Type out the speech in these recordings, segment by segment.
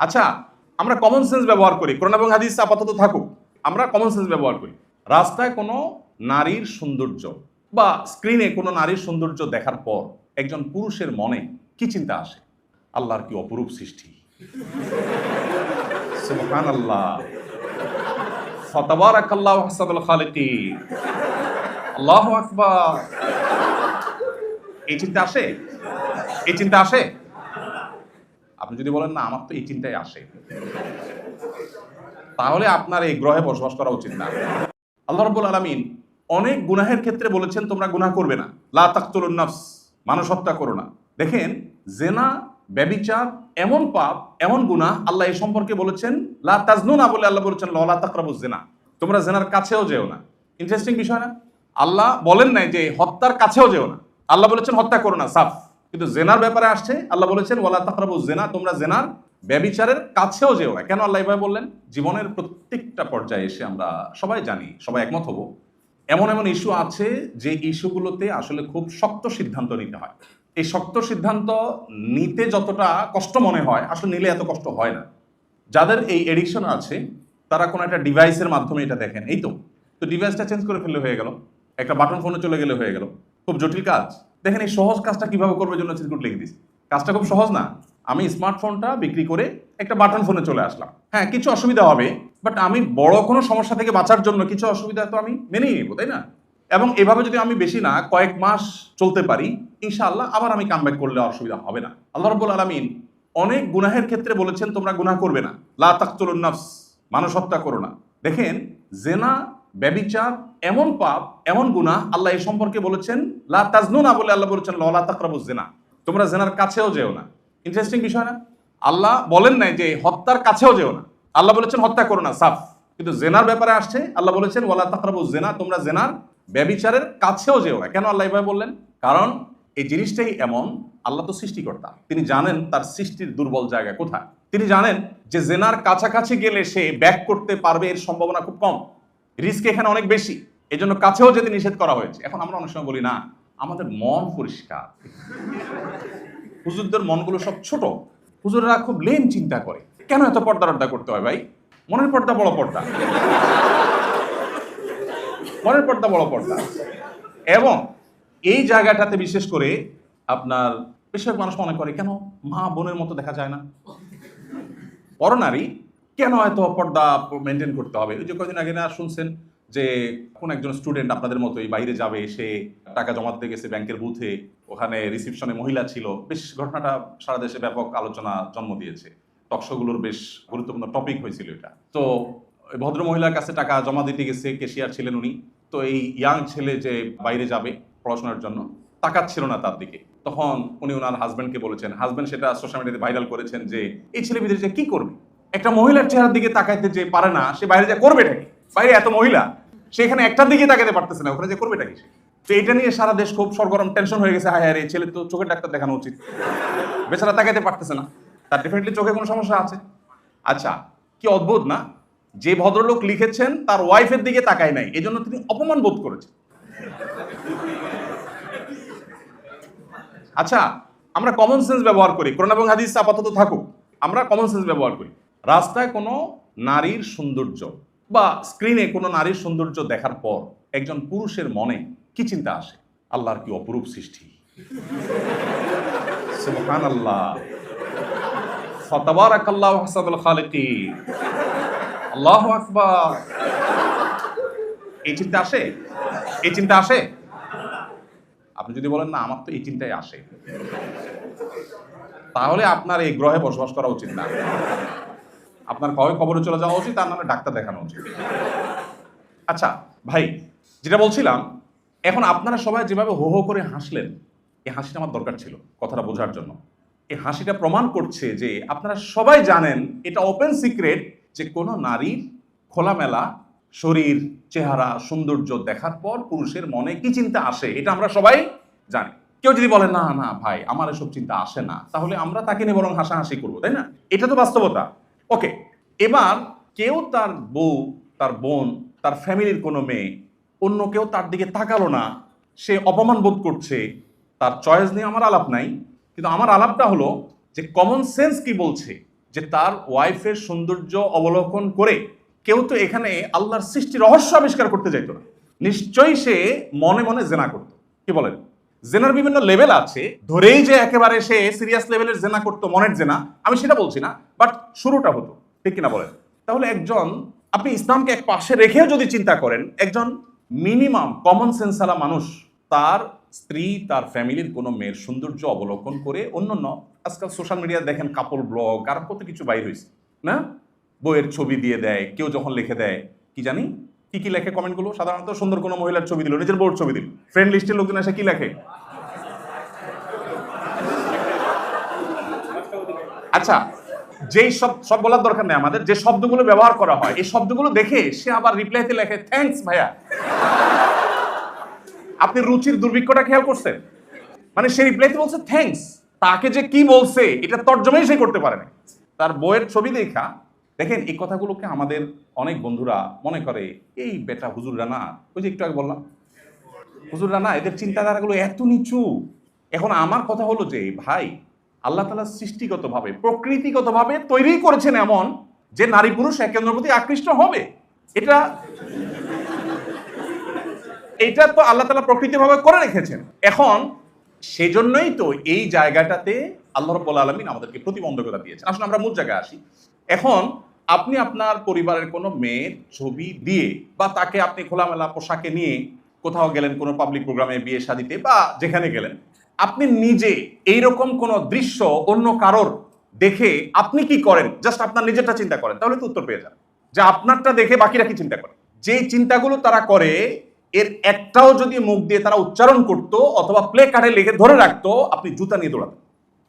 আচ্ছা, আমরা common sense ব্যবহার করি, কোরআন এবং হাদিস আপাতত থাকুক, আমরা কমন সেন্স ব্যবহার করি। রাস্তায় কোনো নারীর সৌন্দর্য বা স্ক্রিনে কোনো নারীর সৌন্দর্য দেখার পর একজন পুরুষের মনে কি চিন্তা আসে? আল্লাহর কি অপরূপ সৃষ্টি, সুবহানাল্লাহ, ফাতাবারাকাল্লাহু আহসানুল খালিকিন, আল্লাহু আকবার। এই চিন্তা আসে? এই চিন্তা আসে? আপনি যদি বলেন না আমার তো এই চিন্তাই আসে, তাহলে আপনার এই গ্রহে বসবাস করা উচিত না। আল্লাহ রাব্বুল আলামিন অনেক গুনাহের ক্ষেত্রে বলেছেন তোমরা গুনাহ করবে না, লা তাকতুলুন নাফস, মানুষ হত্যা করো না। দেখেন, জেনা, ব্যভিচার এমন পাপ, এমন গুনাহ, আল্লাহ এই সম্পর্কে বলেছেন লা তাজনুনা বলে আল্লাহ বলেছেন লা তাকরাবুজ জিনা, তোমরা জেনার কাছেও যেও না। ইন্টারেস্টিং বিষয় না? আল্লাহ বলেন নাই যে হত্যার কাছেও যেও না, আল্লাহ বলেছেন হত্যা করো না, সাফ। কিন্তু জেনার ব্যাপারে আসছে, আল্লাহ বলেছেন ওয়ালা তাকরাবুজ জিনা, তোমরা জেনার, ব্যভিচারের কাছেও যেও না। কেন আল্লাহ এভাবে বললেন? জীবনের প্রত্যেকটা পর্যায়ে এসে আমরা সবাই জানি, সবাই একমত হব, এমন এমন ইস্যু আছে যে ইস্যুগুলোতে আসলে খুব শক্ত সিদ্ধান্ত নিতে হয়। এই শক্ত সিদ্ধান্ত নিতে যতটা কষ্ট মনে হয়, আসলে নিলে এত কষ্ট হয় না। যাদের এই এডিকশন আছে তারা কোনো একটা ডিভাইসের মাধ্যমে এটা দেখেন, এই তো ডিভাইসটা চেঞ্জ করে ফেললে হয়ে গেল, একটা বাটন ফোনে চলে গেলে হয়ে গেল। খুব জটিল কাজ। দেখেন এই সহজ কাজটা কিভাবে করবে জন্য চিরকুট লিখে দিস। কাজটা খুব সহজ না। আমি স্মার্টফোনটা বিক্রি করে একটা বাটন ফোনে চলে আসলাম। হ্যাঁ, কিছু অসুবিধা হবে, বাট আমি বড় কোনো সমস্যা থেকে বাঁচার জন্য কিছু অসুবিধা তো আমি মেনেই নেব, তাই না? এবং এভাবে যদি আমি বেশি না কয়েক মাস চলতে পারি, ইনশাআল্লাহ আবার আমি কামব্যাক করলে অসুবিধা হবে না। আল্লাহ রাব্বুল আলামিন অনেক গুনাহের ক্ষেত্রে বলেছেন তোমরা গুনাহ করবে না, লা তাকতুলুন নাফস, মানুষ হত্যা করো না। দেখেন, জেনা, ব্যভিচার এমন পাপ, এমন গুনাহ, আল্লাহ এই সম্পর্কে বলেছেন লা তাজনুনা বলে আল্লাহ বলেছেন লা তাকরাবুজ জিনা, তোমরা জেনার কাছেও যেও না। ইন্টারেস্টিং বিষয় না? আল্লাহ বলেন নাই যে হত্যার কাছেও যেও না, আল্লাহ বলেছেন হত্যা করো না, সাফ। কিন্তু জেনার ব্যাপারে আসছে, আল্লাহ বলেছেন ওয়ালা তাকরাবুজ জিনা, তোমরা জেনার, ব্যভিচারের কাছেও যেও না। কেন আল্লাহ এভাবে বললেন? কারণ এই জিনিসটাই এমন, আল্লাহ তো সৃষ্টিকর্তা, তিনি জানেন তার সৃষ্টির দুর্বল জায়গা কোথায়। তিনি জানেন যে জেনার কাছাকাছি গেলে সে ব্যাক করতে পারবে এর সম্ভাবনা খুব কম, রিস্ক এখানে অনেক বেশি, এজন্য কাছেও যেতে নিষেধ করা হয়েছে। এখন আমরা অনেক সময় বলি না আমাদের মন পরিষ্কার, হুজুরদের মনগুলো সব ছোট, হুজুররা খুব লেম চিন্তা করে। কেন এত পর্দা করতে হয় ভাই? মনের পর্দা বড় পর্দা, মনের পর্দা বড় পর্দা। এবং এই জায়গাটাতে বিশেষ করে আপনার বেশিরভাগ মানুষ মনে করে কেন মা বোনের মতো দেখা যায় না, পরনারী কেন এত পর্দা মেনটেন করতে হবে? ওই যে কয়েকদিন আগে না শুনছেন যে কোন একজন স্টুডেন্ট আপনাদের মতোই বাইরে যাবে, সে টাকা জমা দিতে গেছে ব্যাংকের বুথে, ওখানে রিসিপশনে মহিলা ছিল। বেশ ঘটনাটা সারা দেশে ব্যাপক আলোচনা জন্ম দিয়েছে, টকশোগুলোর বেশ গুরুত্বপূর্ণ টপিক হয়েছিল এটা। তো ওই ভদ্র মহিলার কাছে টাকা জমা দিতে গেছে, ক্যাশিয়ার ছিলেন উনি। তো এই ইয়াং ছেলে যে বাইরে যাবে পড়াশোনার জন্য তাকাচ্ছিল না তার দিকে, তখন উনি ওনার হাজব্যান্ডকে বলেছেন, হাজব্যান্ড সেটা সোশ্যাল মিডিয়াতে ভাইরাল করেছেন যে এই ছেলে বিদেশে যে কি করবে, একটা মহিলার চেহারার দিকে তাকাইতে যে পারে না, সে বাইরে যা করবে কি? বাইরে এত মহিলা, সে এখানে একটার দিকে তাকাতে পারতেছে না, ওখানে যে করবে কি সে? তো এটা নিয়ে সারা দেশ খুব সরগরম, টেনশন হয়ে গেছে। হায় হায় রে, ছেলে তো চোখের ডাক্তার দেখানো উচিত, বেচারা তাকাইতে পারতেছে না, তার ডেফিনেটলি চোখে কোনো সমস্যা আছে। আচ্ছা, কি অদ্ভুত না? যে ভদ্রলোক লিখেছেন তার ওয়াইফের দিকে তাকায় নাই, এজন্য তিনি অপমান বোধ করেছেন। আচ্ছা, আমরা কমন সেন্স ব্যবহার করি, কোরআন এবং হাদিস আপাতত থাকুক, আমরা কমন সেন্স ব্যবহার করি। রাস্তায় কোনো নারীর সৌন্দর্য বা স্ক্রিনে কোনো নারীর সৌন্দর্য দেখার পর একজন পুরুষের মনে কি চিন্তা আসে? আল্লাহর কি অপরূপ সৃষ্টি, সুবহানাল্লাহ, ফাতাবারাকাল্লাহু আহসানুল খালিকিন, আল্লাহু আকবার। এই চিন্তা আসে? এই চিন্তা আসে? আপনি যদি বলেন না আমার তো এই চিন্তাই আসে, তাহলে আপনার এই গ্রহে বসবাস করা উচিত না। আপনার কবরে চলে যাওয়া উচিত, তার নামে ডাক্তার দেখানো উচিত। আচ্ছা ভাই, যেটা বলছিলাম, এখন আপনারা সবাই যেভাবে হো হো করে হাসলেন, এই হাসিটা আমার দরকার ছিল কথাটা বোঝার জন্য। এই হাসিটা প্রমাণ করছে যে আপনারা সবাই জানেন, এটা ওপেন সিক্রেট, যে কোনো নারীর খোলামেলা শরীর, চেহারা, সৌন্দর্য দেখার পর পুরুষের মনে কি চিন্তা আসে, এটা আমরা সবাই জানি। কেউ যদি বলে না না ভাই আমার এসব চিন্তা আসে না, তাহলে আমরা তাকে নিয়ে বরং হাসাহাসি করবো, তাই না? এটা তো বাস্তবতা। ওকে, এবার কেউ তার বউ, তার বোন, তার ফ্যামিলির কোনো মেয়ে, অন্য কেউ তার দিকে তাকালো না, সে অপমান বোধ করছে। তার চয়েস নিয়ে আমার আলাপ নাই, কিন্তু আমার আলাপটা হলো যে কমন সেন্স কি বলছে যে তার ওয়াইফের সৌন্দর্য অবলোকন করে কেউ তো এখানে আল্লাহর সৃষ্টি রহস্য আবিষ্কার করতে যাইতো না, নিশ্চয়ই সে মনে মনে জেনা করত। কি বলেন? জেনার বিভিন্ন লেভেল আছে, ধরেই যে একেবারে সে সিরিয়াস লেভেলের জেনা করতো, মনের জেনা, আমি সেটা বলছি না, বাট শুরুটা হতো। ঠিক কিনা বলেন? তাহলে একজন, আপনি ইসলামকে এক পাশে রেখেও যদি চিন্তা করেন, একজন মিনিমাম কমন সেন্সালা মানুষ তার স্ত্রী, তার ফ্যামিলির কোনো মেয়ের সৌন্দর্য অবলোকন করে, অন্যান্য আজকাল সোশ্যাল মিডিয়া দেখেন কাপল ব্লগ আর কত কিছু বাইর হয়েছে না, বইয়ের ছবি দিয়ে দেয়, কেউ যখন লিখে দেয় কি জানি কি লেখে কমেন্টগুলো, সাধারণত সুন্দর কোনো মহিলার ছবি দিল, নিজের বউর ছবি দিল, ফ্রেন্ড লিস্টের লোকজন এসে কি লেখে? আচ্ছা, যেই সব বলার দরকার নেই আমাদের, যে শব্দগুলো ব্যবহার করা হয় এই শব্দগুলো দেখে সে আবার রিপ্লাইতে লেখে থ্যাঙ্কস ভাইয়া। আপনি রুচির দুর্ভিক্ষটা খেয়াল করছেন? মানে সে রিপ্লাইতে বলছে থ্যাঙ্কস, তাকে যে কি বলছে এটা তর্জমাই সে করতে পারে না, তার বইয়ের ছবি দেখা। দেখেন এই কথাগুলোকে আমাদের অনেক বন্ধুরা মনে করে এই বেটা হুজুররা না, ওই যে একটু আগে বললাম হুজুররা না, এদের চিন্তাধারাগুলো এত নিচু। এখন আমার কথা হলো যে ভাই, আল্লাহ তাআলা সৃষ্টিগতভাবে প্রকৃতিগতভাবে তৈরি করেছেন এমন যে নারী পুরুষ একে অন্যের প্রতি আকৃষ্ট হবে। এটা তো আল্লাহ তাআলা প্রকৃতিভাবে করে রেখেছেন। এখন সেজন্যই তো এই জায়গাটাতে আল্লাহ রাব্বুল আলামিন আমাদেরকে প্রতিবন্ধকতা দিয়েছেন। আসলে আমরা মূল জায়গায় আসি। এখন আপনি আপনার পরিবারের কোনো মেয়ের ছবি দিয়ে বা তাকে আপনি খোলামেলা পোশাকে নিয়ে কোথাও গেলেন, কোনো পাবলিক প্রোগ্রামে, বিয়ে শাদিতে বা যেখানে গেলেন, আপনি নিজে এইরকম কোন দৃশ্য অন্য কারোর দেখে আপনি কি করেন, জাস্ট আপনার নিজেরটা চিন্তা করেন, তাহলে তো উত্তর পেয়ে যান যে আপনারটা দেখে বাকিরা কি চিন্তা করে। যে চিন্তাগুলো তারা করে এর একটাও যদি মুখ দিয়ে তারা উচ্চারণ করতো অথবা প্লে কার্ডে লিখে ধরে রাখতো, আপনি জুতা নিয়ে দৌড়াতেন।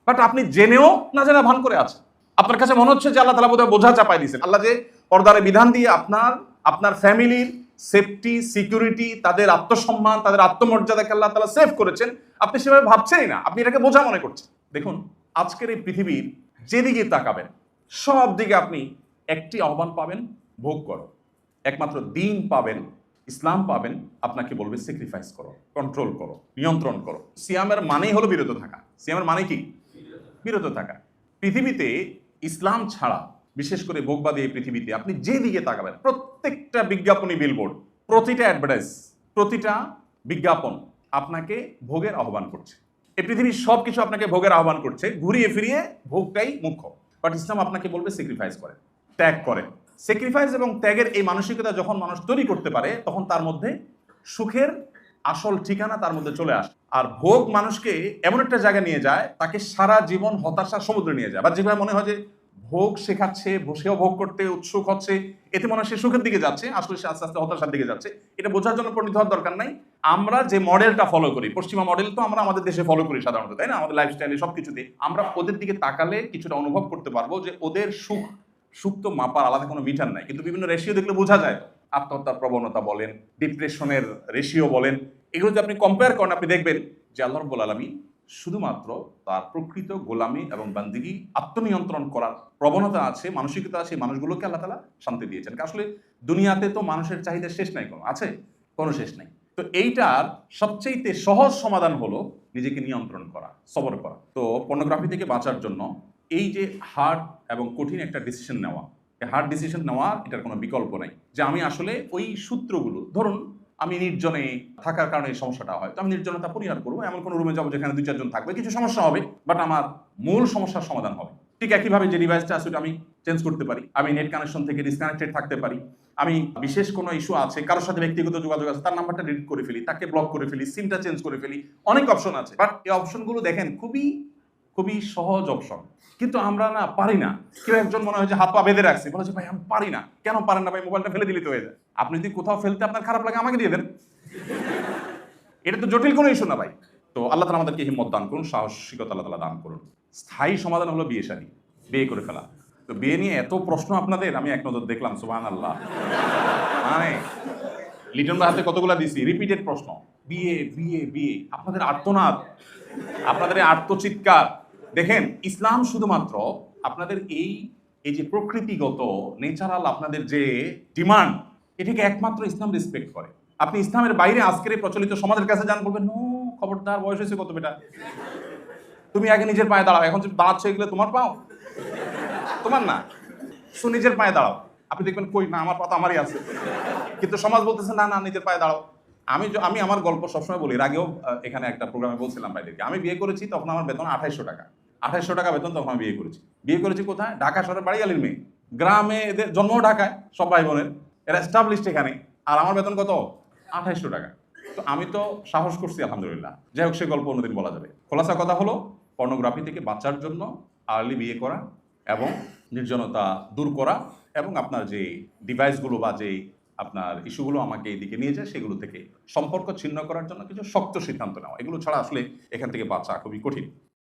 বাট আপনি জেনেও না জেনে ভান করে আছেন। আপনার কাছে মনে হচ্ছে যে আল্লাহ তাআলা বোধহয় বোঝা চাপাই দিয়েছেন। আল্লাহ যে পর্দারে বিধান দিয়ে আপনার ফ্যামিলির সেফটি, সিকিউরিটি, তাদের আত্মসম্মান, তাদের আত্মমর্যাদাকে আল্লাহ তাআলা সেভ করেছেন, আপনি সেভাবে ভাবছেনই না, আপনি এটাকে বোঝা মনে করছেন। দেখুন, আজকের এই পৃথিবীর যেদিকে তাকাবেন সব দিকে আপনি একটি আহ্বান পাবেন, ভোগ করো। একমাত্র দিন পাবেন, ইসলাম পাবেন, আপনাকে বলবে স্যাক্রিফাইস করো, কন্ট্রোল করো, নিয়ন্ত্রণ করো। সিয়ামের মানেই হলো বিরত থাকা। সিয়ামের মানে কি? বিরত থাকা। পৃথিবীতে ইসলাম ছাড়া, বিশেষ করে ভোগবাদী এই পৃথিবীতে আপনি যেদিকে তাকাবেন, প্রত্যেকটা বিজ্ঞাপনী বিলবোর্ড, প্রতিটা অ্যাডভার্টাইজ, প্রতিটা বিজ্ঞাপন আপনাকে ভোগের আহ্বান করছে। এই পৃথিবীর সবকিছু আপনাকে ভোগের আহ্বান করছে, ঘুরিয়ে ফিরিয়ে ভোগটাই মুখ্য। বাট ইসলাম আপনাকে বলবে স্যাক্রিফাইস করেন, ত্যাগ করেন। স্যাক্রিফাইস এবং ত্যাগের এই মানসিকতা যখন মানুষ তৈরি করতে পারে, তখন তার মধ্যে সুখের আসল ঠিকানা তার মধ্যে চলে আসে। আর ভোগ মানুষকে এমন একটা জায়গায় নিয়ে যায়, তাকে সারা জীবন হতাশার সমুদ্রে নিয়ে যায়। বা যেভাবে মনে হয় যে ভোগ শেখাচ্ছে, বসেও ভোগ করতে উৎসুক হচ্ছে, এতে মনে হয় সে সুখের দিকে যাচ্ছে, আসলে সে আস্তে আস্তে হতাশার দিকে যাচ্ছে। এটা বোঝার জন্য পণ্ডিত হওয়ার দরকার নাই। আমরা যে মডেলটা ফলো করি, পশ্চিমা মডেল তো আমরা আমাদের দেশে ফলো করি সাধারণত, তাই না? আমাদের লাইফস্টাইলে সবকিছুতে আমরা ওদের দিকে তাকালে কিছুটা অনুভব করতে পারবো যে ওদের সুখ তো মাপার আলাদা কোনো মিটার নাই, কিন্তু বিভিন্ন রেশিও দেখলে বোঝা যায়। আত্মহত্যার প্রবণতা বলেন, ডিপ্রেশনের রেশিও বলেন, এগুলো যদি আপনি কম্পেয়ার করেন, আপনি দেখবেন যে আল্লাহ রাব্বুল আলামিন শুধুমাত্র তার প্রকৃত গোলামি এবং বান্দিগি, আত্মনিয়ন্ত্রণ করার প্রবণতা আছে, মানসিকতা আছে, মানুষগুলোকে আল্লাহ তাআলা শান্তি দিয়েছেন। আসলে দুনিয়াতে তো মানুষের চাহিদা শেষ নাই, কোনো শেষ নাই। তো এইটার সবচেয়ে সহজ সমাধান হলো নিজেকে নিয়ন্ত্রণ করা, সবর করা। তো পর্নোগ্রাফি থেকে বাঁচার জন্য এই যে হার্ড এবং কঠিন একটা ডিসিশন নেওয়া, হার্ড ডিসিশন নেওয়া, এটার কোনো বিকল্প নাই। যে আমি আসলে ওই সূত্রগুলো, ধরুন আমি নির্জনে থাকার কারণে এই সমস্যাটা হয়, তো আমি নির্জনতা পরিহার করবো, এমন কোনো রুমে যাবো যেখানে 2-4 জন থাকবে, কিছু সমস্যা হবে, বাট আমার মূল সমস্যার সমাধান হবে। ঠিক একইভাবে যে ডিভাইসটা আছে ওটা আমি চেঞ্জ করতে পারি, আমি নেট কানেকশন থেকে ডিসকানেক্টেড থাকতে পারি, আমি বিশেষ কোনো ইস্যু আছে, কারোর সাথে ব্যক্তিগত যোগাযোগ আছে, তার নাম্বারটা ডিলিট করে ফেলি, তাকে ব্লক করে ফেলি, সিমটা চেঞ্জ করে ফেলি, অনেক অপশন আছে। বাট এই অপশনগুলো দেখেন খুবই খুবই সহজ অপশন, কিন্তু আমরা না পারি না। কেউ একজন মনে হয় যে হাত পা বেঁধে রাখছে, বলে যে ভাই আমি পারি না। কেন পারেন না ভাই? মোবাইলটা ফেলে দিলে তো হয়ে যায়। আপনি যদি কোথাও ফেলতে আপনার খারাপ লাগে, আমাকে দিয়ে দেন, এটা তো জটিল কোনো ইস্যু না ভাই। তো আল্লাহ তাআলা আমাদেরকে হিম্মত দান করুন, সাহসিকতা আল্লাহ তাআলা দান করুন। স্থায়ী সমাধান হলো বিয়ে শাদী, বিয়ে করে ফেলা। তো বিয়ে নিয়ে এত প্রশ্ন আপনাদের, আমি এক নজর দেখলাম, সুবহানাল্লাহ, মানে লিটন ভাই হাতে কতগুলা দিছি, রিপিটেড প্রশ্ন, বিয়ে বিয়ে বিয়ে, আপনাদের আর্তনাদ, আপনাদের আর্তচিৎকার। দেখেন, ইসলাম শুধুমাত্র আপনাদের এই যে প্রকৃতিগত নেচারাল আপনাদের যে ডিমান্ড, এটাকে একমাত্র ইসলাম রেসপেক্ট করে। আপনি ইসলামের বাইরে আজকের এই প্রচলিত সমাজের কাছে যান, বলবেন নো, খবরদার, বয়স হয়েছে কত বেটা, তুমি আগে নিজের পায়ে দাঁড়াও, এখন তুমি দাঁড়াচ্ছ এগুলো তোমার পাও। তো তোমার না, সো নিজের পায়ে দাঁড়াও। আপনি দেখবেন কই না, আমার পা তো আমারই আছে, কিন্তু সমাজ বলতেছে না না নিজের পায়ে দাঁড়াও। আমি আমার গল্প সবসময় বলি, এর আগেও এখানে একটা প্রোগ্রামে বলছিলাম ভাইদেরকে, আমি বিয়ে করেছি তখন আমার বেতন 2800 টাকা। 2800 টাকা বেতন, তখন আমি বিয়ে করেছি কোথায়? ঢাকা শহরের বাড়িয়ালির মেয়ে, গ্রামে, এদের জন্ম ঢাকায়, সব ভাই বোনের, এরা এস্টাবলিশড এখানে, আর আমার বেতন কত? 2800 টাকা। তো আমি তো সাহস করছি আলহামদুলিল্লাহ। যাই হোক, সে গল্প অন্যদিন বলা যাবে। খোলাসা কথা হলো, পর্নোগ্রাফি থেকে বাঁচার জন্য আর্লি বিয়ে করা এবং নির্জনতা দূর করা, এবং আপনার যে ডিভাইসগুলো বা যে আপনার ইস্যুগুলো আমাকে এইদিকে নিয়ে যায়, সেগুলো থেকে সম্পর্ক ছিন্ন করার জন্য কিছু শক্ত সিদ্ধান্ত নেওয়া, এগুলো ছাড়া আসলে এখান থেকে বাঁচা খুবই কঠিন।